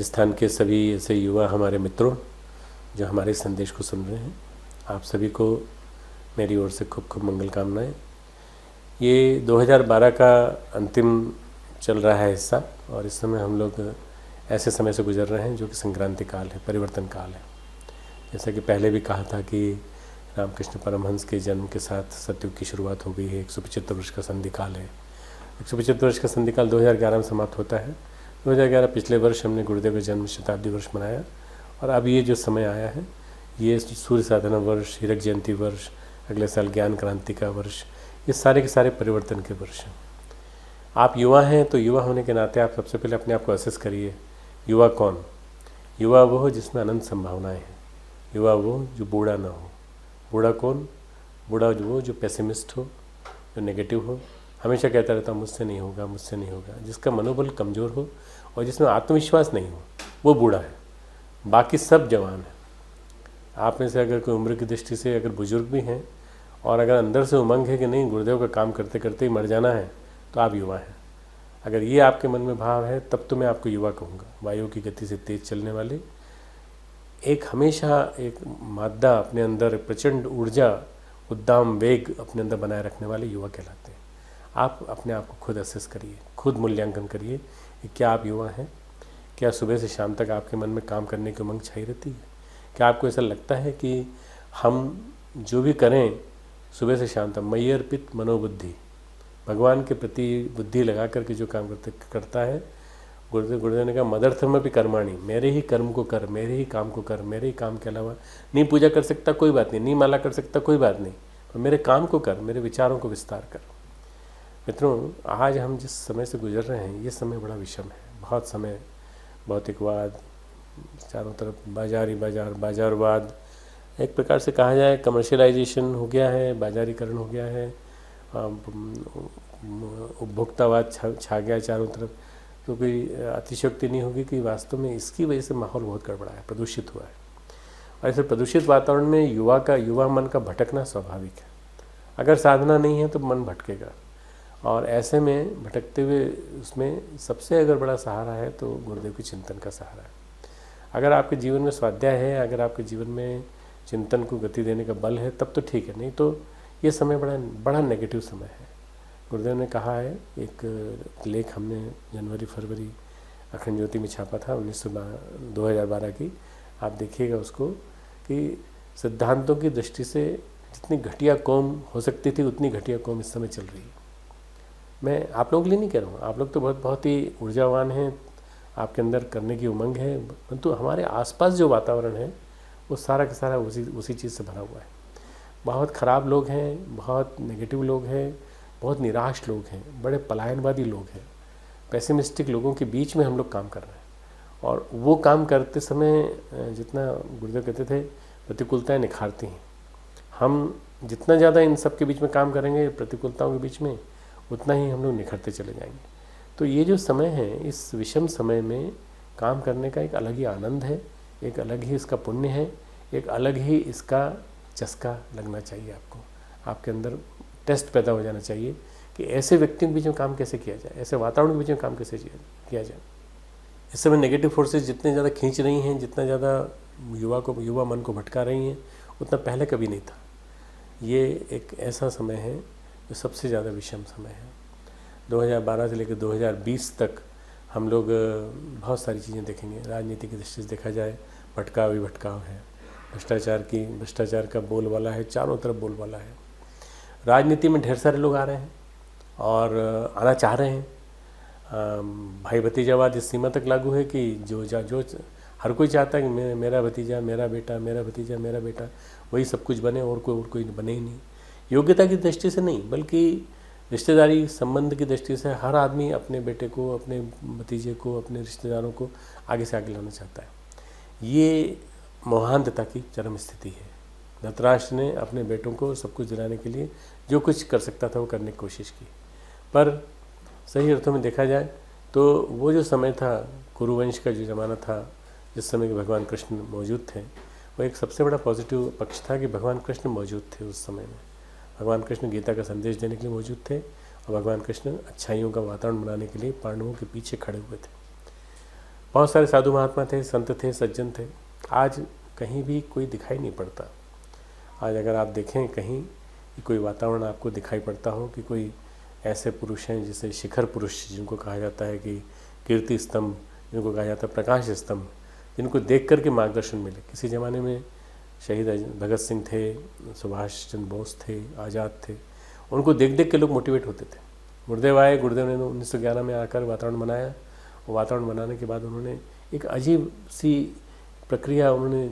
राजस्थान के सभी ऐसे युवा हमारे मित्रों जो हमारे संदेश को सुन रहे हैं, आप सभी को मेरी ओर से खूब खूब मंगल कामनाएं। ये 2012 का अंतिम चल रहा है हिस्सा और इस समय हम लोग ऐसे समय से गुजर रहे हैं जो कि संक्रांति काल है, परिवर्तन काल है। जैसा कि पहले भी कहा था कि रामकृष्ण परमहंस के जन्म के साथ सतयुग की शुरुआत हो गई है। 175 वर्ष का संधिकाल है। 175 वर्ष का संधिकाल 2011 में समाप्त होता है। 2011 पिछले वर्ष हमने गुरुदेव का जन्म शताब्दी वर्ष मनाया और अब ये जो समय आया है ये सूर्य साधना वर्ष, हीरक जयंती वर्ष, अगले साल ज्ञान क्रांति का वर्ष, ये सारे के सारे परिवर्तन के वर्ष हैं। आप युवा हैं तो युवा होने के नाते आप सबसे पहले अपने आप को असेस करिए। युवा कौन? युवा वो हो जिसमें अनंत संभावनाएं हैं। युवा वो जो बूढ़ा ना हो। बूढ़ा कौन? बूढ़ा वो जो पेसिमिस्ट हो, जो नेगेटिव हो, हमेशा कहता रहता मुझसे नहीं होगा, मुझसे नहीं होगा, जिसका मनोबल कमज़ोर हो और जिसमें आत्मविश्वास नहीं हो, वो बूढ़ा है। बाकी सब जवान है। आप में से अगर कोई उम्र की दृष्टि से अगर बुजुर्ग भी हैं और अगर अंदर से उमंग है कि नहीं गुरुदेव का काम करते करते ही मर जाना है, तो आप युवा हैं। अगर ये आपके मन में भाव है तब तो मैं आपको युवा कहूँगा। वायु की गति से तेज चलने वाले, एक हमेशा एक मादा अपने अंदर प्रचंड ऊर्जा, उद्दाम वेग अपने अंदर बनाए रखने वाले युवा कहलाते हैं। आप अपने आप को खुद असेस करिए, खुद मूल्यांकन करिए कि क्या आप युवा हैं। क्या सुबह से शाम तक आपके मन में काम करने की उमंग छाई रहती है? क्या आपको ऐसा लगता है कि हम जो भी करें सुबह से शाम तक मयि अर्पित मनोबुद्धि, भगवान के प्रति बुद्धि लगा करके जो काम करता है, गुरुदेव ने कहा मदर्थम भी कर्माणी, मेरे ही कर्म को कर, मेरे ही काम को कर, मेरे ही काम के अलावा नहीं पूजा कर सकता कोई बात नहीं, नहीं माला कर सकता कोई बात नहीं, पर मेरे काम को कर, मेरे विचारों को विस्तार कर। मित्रों, आज हम जिस समय से गुजर रहे हैं ये समय बड़ा विषम है। बहुत समय भौतिकवाद, चारों तरफ बाजारी बाजार, बाजारवाद, एक प्रकार से कहा जाए कमर्शियलाइजेशन हो गया है, बाजारीकरण हो गया है, उपभोक्तावाद छा गया चारों तरफ। तो कोई अतिशयोक्ति नहीं होगी कि वास्तव में इसकी वजह से माहौल बहुत गड़बड़ा है, प्रदूषित हुआ है। और ऐसे प्रदूषित वातावरण में युवा मन का भटकना स्वाभाविक है। अगर साधना नहीं है तो मन भटकेगा और ऐसे में भटकते हुए उसमें सबसे अगर बड़ा सहारा है तो गुरुदेव के चिंतन का सहारा है। अगर आपके जीवन में स्वाध्याय है, अगर आपके जीवन में चिंतन को गति देने का बल है तब तो ठीक है, नहीं तो ये समय बड़ा नेगेटिव समय है। गुरुदेव ने कहा है, एक लेख हमने जनवरी फरवरी अखंड ज्योति में छापा था 2012 की, आप देखिएगा उसको, कि सिद्धांतों की दृष्टि से जितनी घटिया कौम हो सकती थी उतनी घटिया कौम इस समय चल रही है। मैं आप लोगों के लिए नहीं कह रहा हूँ, आप लोग तो बहुत ही ऊर्जावान हैं, आपके अंदर करने की उमंग है, परंतु हमारे आसपास जो वातावरण है वो सारा का सारा उसी चीज़ से भरा हुआ है। बहुत ख़राब लोग हैं, बहुत नेगेटिव लोग हैं, बहुत निराश लोग हैं, बड़े पलायनवादी लोग हैं, पेसिमिस्टिक लोगों के बीच में हम लोग काम कर रहे हैं। और वो काम करते समय जितना गुरुदेव कहते थे प्रतिकूलताएं निखारती हैं, हम जितना ज़्यादा इन सब के बीच में काम करेंगे, प्रतिकूलताओं के बीच में, उतना ही हम लोग निखरते चले जाएंगे। तो ये जो समय है, इस विषम समय में काम करने का एक अलग ही आनंद है, एक अलग ही इसका पुण्य है, एक अलग ही इसका चस्का लगना चाहिए आपको। आपके अंदर टेस्ट पैदा हो जाना चाहिए कि ऐसे व्यक्तियों के बीच में काम कैसे किया जाए, ऐसे वातावरण के बीच में काम कैसे किया जाए। इस समय नेगेटिव फोर्सेस जितने ज़्यादा खींच रही हैं, जितना ज़्यादा युवा मन को भटका रही हैं, उतना पहले कभी नहीं था। ये एक ऐसा समय है जो सबसे ज़्यादा विषम समय है। 2012 से लेकर 2020 तक हम लोग बहुत सारी चीज़ें देखेंगे। राजनीति की दृष्टि से देखा जाए, भटकाव ही भटकाव है, भ्रष्टाचार का बोलबाला है, चारों तरफ बोलबाला है। राजनीति में ढेर सारे लोग आ रहे हैं और आना चाह रहे हैं। भाई भतीजावाद इस सीमा तक लागू है कि जो हर कोई चाहता है कि मेरा भतीजा, मेरा बेटा, मेरा भतीजा, मेरा बेटा वही सब कुछ बने और कोई बने ही नहीं। योग्यता की दृष्टि से नहीं, बल्कि रिश्तेदारी संबंध की दृष्टि से हर आदमी अपने बेटे को, अपने भतीजे को, अपने रिश्तेदारों को आगे से आगे लाना चाहता है। ये मोहांधता की चरम स्थिति है। धृतराष्ट्र ने अपने बेटों को सब कुछ दिलाने के लिए जो कुछ कर सकता था वो करने की कोशिश की, पर सही अर्थों में देखा जाए तो वो जो समय था, कुरुवंश का जो ज़माना था, जिस समय के भगवान कृष्ण मौजूद थे, वो एक सबसे बड़ा पॉजिटिव पक्ष था कि भगवान कृष्ण मौजूद थे उस समय में। भगवान कृष्ण गीता का संदेश देने के लिए मौजूद थे और भगवान कृष्ण अच्छाइयों का वातावरण बनाने के लिए पांडवों के पीछे खड़े हुए थे। बहुत सारे साधु महात्मा थे, संत थे, सज्जन थे, आज कहीं भी कोई दिखाई नहीं पड़ता। आज अगर आप देखें कहीं कि कोई वातावरण आपको दिखाई पड़ता हो कि कोई ऐसे पुरुष हैं जिसे शिखर पुरुष जिनको कहा जाता है, कि कीर्ति स्तंभ जिनको कहा जाता है, प्रकाश स्तंभ, जिनको देख कर के मार्गदर्शन मिले। किसी ज़माने में शहीद भगत सिंह थे, सुभाष चंद्र बोस थे, आज़ाद थे, उनको देख देख के लोग मोटिवेट होते थे। गुरुदेव आए, गुरुदेव ने 1911 में आकर वातावरण बनाया। वो वातावरण बनाने के बाद उन्होंने एक अजीब सी प्रक्रिया, उन्होंने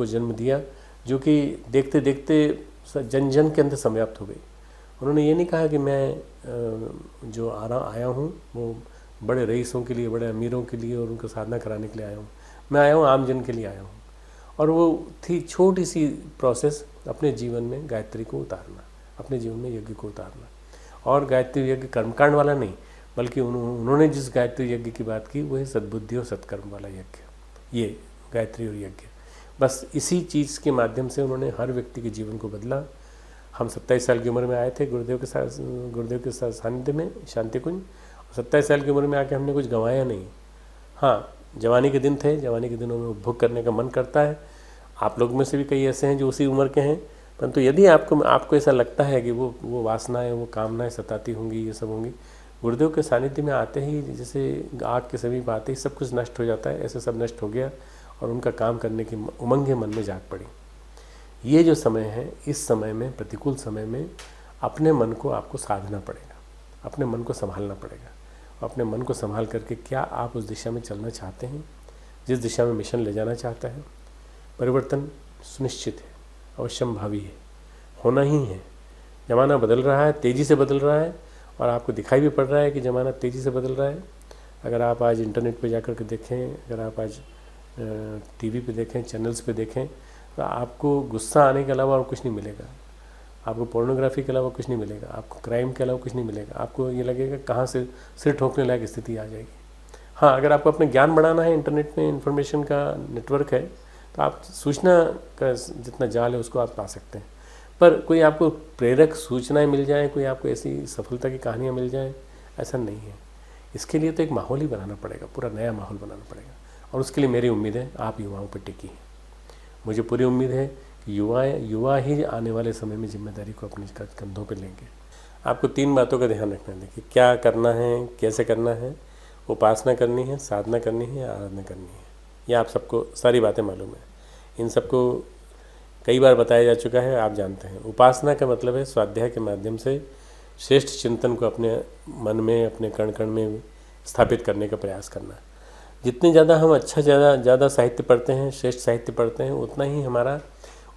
जन्म दिया, जो कि देखते देखते जन जन के अंदर समाप्त हो गई। उन्होंने ये नहीं कहा कि मैं जो आया हूँ वो बड़े रईसों के लिए, बड़े अमीरों के लिए और उनको साधना कराने के लिए आया हूँ। मैं आया हूँ आम जन के लिए आया हूँ। और वो थी छोटी सी प्रोसेस, अपने जीवन में गायत्री को उतारना, अपने जीवन में यज्ञ को उतारना। और गायत्री यज्ञ कर्मकांड वाला नहीं, बल्कि उन्होंने जिस गायत्री यज्ञ की बात की वो है सद्बुद्धि और सत्कर्म वाला यज्ञ। ये गायत्री और यज्ञ, बस इसी चीज़ के माध्यम से उन्होंने हर व्यक्ति के जीवन को बदला। हम 27 साल की उम्र में आए थे गुरुदेव के साथ सानिध्य में शांति कुंज। 27 साल की उम्र में आके हमने कुछ गंवाया नहीं। हाँ, जवानी के दिन थे, जवानी के दिनों में उपभोग करने का मन करता है। आप लोग में से भी कई ऐसे हैं जो उसी उम्र के हैं, परंतु यदि आपको ऐसा लगता है कि वो वासनाएं, वो कामनाएं सताती होंगी, ये सब होंगी, गुरुदेव के सानिध्य में आते ही जैसे आग के समीप आते ही सब कुछ नष्ट हो जाता है। ऐसे सब नष्ट हो गया और उनका काम करने की उमंग मन में जाग पड़ी। ये जो समय है, इस समय में, प्रतिकूल समय में अपने मन को आपको साधना पड़ेगा, अपने मन को संभालना पड़ेगा। अपने मन को संभाल करके क्या आप उस दिशा में चलना चाहते हैं जिस दिशा में मिशन ले जाना चाहता है। परिवर्तन सुनिश्चित है, अवश्यंभावी है, होना ही है। ज़माना बदल रहा है, तेज़ी से बदल रहा है, और आपको दिखाई भी पड़ रहा है कि ज़माना तेज़ी से बदल रहा है। अगर आप आज इंटरनेट पे जाकर के देखें, अगर आप आज टीवी पे देखें, चैनल्स पे देखें, तो आपको गुस्सा आने के अलावा और कुछ नहीं मिलेगा। आपको पोर्नोग्राफी के अलावा कुछ नहीं मिलेगा, आपको क्राइम के अलावा कुछ नहीं मिलेगा। आपको ये लगेगा कहाँ से सिर ठोकने लायक स्थिति आ जाएगी। हाँ, अगर आपको अपने ज्ञान बढ़ाना है, इंटरनेट में इन्फॉर्मेशन का नेटवर्क है, तो आप सूचना का जितना जाल है उसको आप पा सकते हैं। पर कोई आपको प्रेरक सूचनाएं मिल जाए, कोई आपको ऐसी सफलता की कहानियाँ मिल जाएँ, ऐसा नहीं है। इसके लिए तो एक माहौल ही बनाना पड़ेगा, पूरा नया माहौल बनाना पड़ेगा। और उसके लिए मेरी उम्मीद है आप युवाओं पर टिकी है। मुझे पूरी उम्मीद है कि युवा ही आने वाले समय में जिम्मेदारी को अपने कंधों पर लेंगे। आपको 3 बातों का ध्यान रखना है। देखिए, क्या करना है, कैसे करना है, उपासना करनी है, साधना करनी है, आराधना करनी है। ये आप सबको सारी बातें मालूम है, इन सबको कई बार बताया जा चुका है, आप जानते हैं। उपासना का मतलब है स्वाध्याय के माध्यम से श्रेष्ठ चिंतन को अपने मन में, अपने कण कण में स्थापित करने का प्रयास करना। जितने ज़्यादा हम ज़्यादा साहित्य पढ़ते हैं, श्रेष्ठ साहित्य पढ़ते हैं, उतना ही हमारा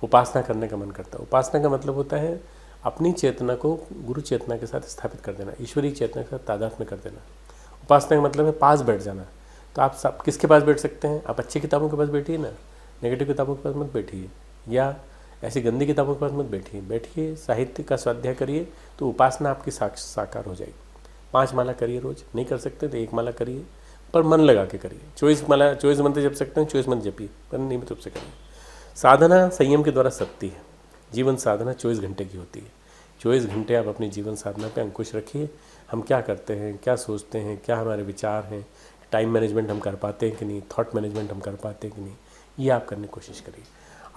उपासना करने का मन करता है। उपासना का मतलब होता है अपनी चेतना को गुरु चेतना के साथ स्थापित कर देना, ईश्वरीय चेतना के साथ तादात्म्य कर देना। उपासना का मतलब है पास बैठ जाना। तो आप सब किसके पास बैठ सकते हैं? आप अच्छी किताबों के पास बैठिए ना, नेगेटिव किताबों के पास मत बैठिए, या ऐसी गंदी किताबों के पास मत बैठिए, साहित्य का स्वाध्याय करिए, तो उपासना आपकी साकार हो जाएगी। 5 माला करिए रोज, नहीं कर सकते तो 1 माला करिए, पर मन लगा के करिए। 24 मंत्र जप सकते हैं, 24 मंत्र जपिए, पर नियमित रूप से करिए। साधना संयम के द्वारा सकती है। जीवन साधना 24 घंटे की होती है। 24 घंटे आप अपनी जीवन साधना पे अंकुश रखिए। हम क्या करते हैं, क्या सोचते हैं, क्या हमारे विचार हैं, टाइम मैनेजमेंट हम कर पाते हैं कि नहीं, थॉट मैनेजमेंट हम कर पाते हैं कि नहीं, ये आप करने की कोशिश करिए।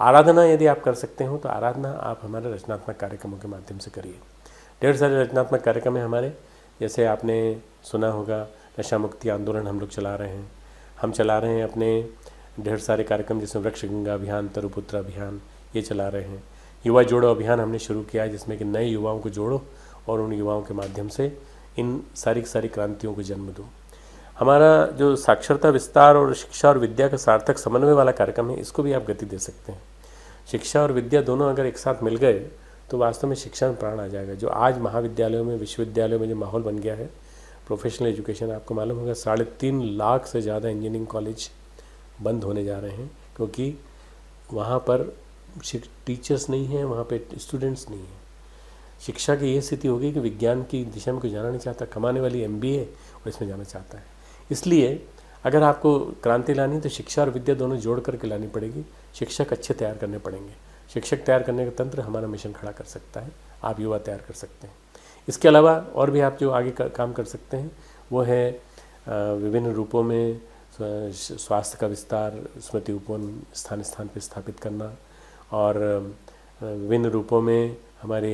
आराधना यदि आप कर सकते हो तो आराधना आप हमारे रचनात्मक कार्यक्रमों के माध्यम से करिए। ढेर सारे रचनात्मक कार्यक्रम हैं हमारे, जैसे आपने सुना होगा नशा मुक्ति आंदोलन हम लोग चला रहे हैं। हम चला रहे हैं अपने ढेर सारे कार्यक्रम, जिसमें वृक्ष गंगा अभियान, तरुपुत्र अभियान, ये चला रहे हैं। युवा जोड़ो अभियान हमने शुरू किया है, जिसमें कि नए युवाओं को जोड़ो और उन युवाओं के माध्यम से इन सारी क्रांतियों को जन्म दो। हमारा जो साक्षरता विस्तार और शिक्षा और विद्या का सार्थक समन्वय वाला कार्यक्रम है, इसको भी आप गति दे सकते हैं। शिक्षा और विद्या दोनों अगर एक साथ मिल गए तो वास्तव में शिक्षा में प्राण आ जाएगा। जो आज महाविद्यालयों में, विश्वविद्यालयों में जो माहौल बन गया है प्रोफेशनल एजुकेशन, आपको मालूम होगा 3.5 लाख से ज़्यादा इंजीनियरिंग कॉलेज बंद होने जा रहे हैं, क्योंकि वहाँ पर टीचर्स नहीं हैं, वहाँ पे स्टूडेंट्स नहीं हैं। शिक्षा की ये स्थिति होगी कि विज्ञान की दिशा में कोई जाना नहीं चाहता, कमाने वाली MBA और इसमें जाना चाहता है। इसलिए अगर आपको क्रांति लानी तो शिक्षा और विद्या दोनों जोड़ करके लानी पड़ेगी। शिक्षक अच्छे तैयार करने पड़ेंगे। शिक्षक तैयार करने का तंत्र हमारा मिशन खड़ा कर सकता है, आप युवा तैयार कर सकते हैं। इसके अलावा और भी आप जो आगे काम कर सकते हैं वो है विभिन्न रूपों में स्वास्थ्य का विस्तार, स्मृति उपवन स्थान स्थान पर स्थापित करना और विभिन्न रूपों में हमारे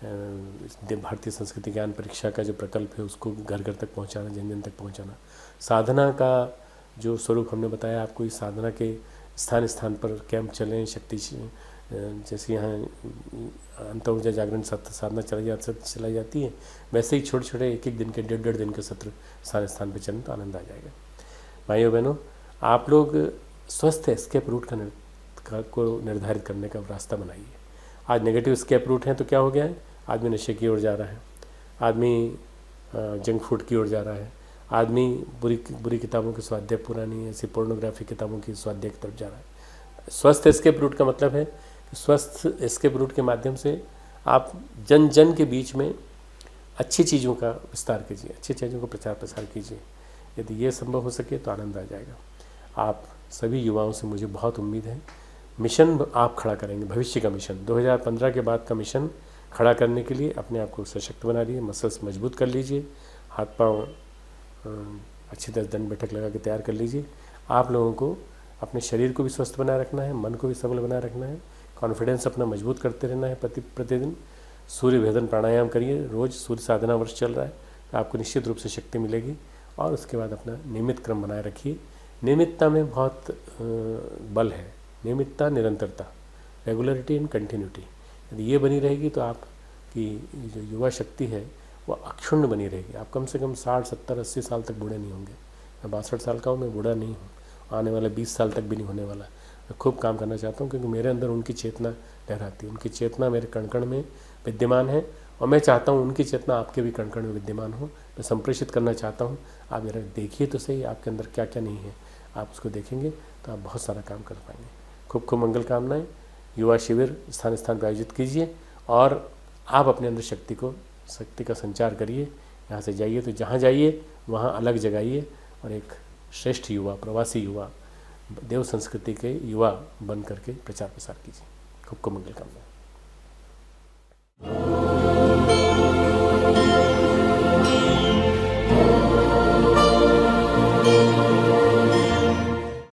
भारतीय संस्कृति ज्ञान परीक्षा का जो प्रकल्प है उसको घर घर तक पहुंचाना, जन जन तक पहुंचाना। साधना का जो स्वरूप हमने बताया आपको, इस साधना के स्थान स्थान पर कैंप चलें, शक्ति जैसे यहाँ अंतर ऊर्जा जागरण साधना चलाई जाती है, वैसे ही छोटे छोटे एक एक दिन के 1.5 दिन के सत्र स्थान स्थान पर चलें तो आनंद आ जाएगा। भाइयों बहनों, आप लोग स्वस्थ एस्केप रूट को निर्धारित करने का रास्ता बनाइए। आज नेगेटिव एस्केप रूट हैं तो क्या हो गया है, आदमी नशे की ओर जा रहा है, आदमी जंक फूड की ओर जा रहा है, आदमी बुरी किताबों की स्वाध्याय, पुरानी ऐसी पोर्नोग्राफी किताबों की स्वाध्याय की तरफ जा रहा है। स्वस्थ एस्केप रूट का मतलब है कि स्वस्थ एस्केप रूट के माध्यम से आप जन जन के बीच में अच्छी चीज़ों का विस्तार कीजिए, अच्छी चीज़ों को प्रचार प्रसार कीजिए। यदि ये संभव हो सके तो आनंद आ जाएगा। आप सभी युवाओं से मुझे बहुत उम्मीद है, मिशन आप खड़ा करेंगे, भविष्य का मिशन 2015 के बाद का मिशन खड़ा करने के लिए अपने आप को सशक्त बना लीजिए, मसल्स मजबूत कर लीजिए, हाथ पांव अच्छी तरह दंड बैठक लगा के तैयार कर लीजिए। आप लोगों को अपने शरीर को भी स्वस्थ बनाए रखना है, मन को भी सबल बनाए रखना है, कॉन्फिडेंस अपना मजबूत करते रहना है। प्रतिदिन सूर्य भेदन प्राणायाम करिए, रोज़ सूर्य साधना वर्ष चल रहा है तो आपको निश्चित रूप से शक्ति मिलेगी। और उसके बाद अपना नियमित क्रम बनाए रखिए। नियमितता में बहुत बल है, नियमितता, निरंतरता, रेगुलरिटी एंड कंटिन्यूटी, यदि ये बनी रहेगी तो आपकी जो युवा शक्ति है वो अक्षुण्ण बनी रहेगी। आप कम से कम 60, 70, 80 साल तक बूढ़े नहीं होंगे। मैं 62 साल का हूँ, मैं बूढ़ा नहीं हूँ, आने वाले 20 साल तक भी नहीं होने वाला। मैं खूब काम करना चाहता हूँ क्योंकि मेरे अंदर उनकी चेतना लहराती है, उनकी चेतना मेरे कण कण में विद्यमान है और मैं चाहता हूँ उनकी चेतना आपके भी कण कण में विद्यमान हो। मैं संप्रेषित करना चाहता हूँ। आप जरा देखिए तो सही आपके अंदर क्या क्या नहीं है, आप उसको देखेंगे तो आप बहुत सारा काम कर पाएंगे। खूब खूब मंगल कामनाएं। युवा शिविर स्थान स्थान पर आयोजित कीजिए और आप अपने अंदर शक्ति का संचार करिए। यहाँ से जाइए तो जहाँ जाइए वहाँ अलग जगाइए और एक श्रेष्ठ युवा, प्रवासी युवा, देव संस्कृति के युवा बन करके प्रचार प्रसार कीजिए। खूब खूब मंगल कामनाएं।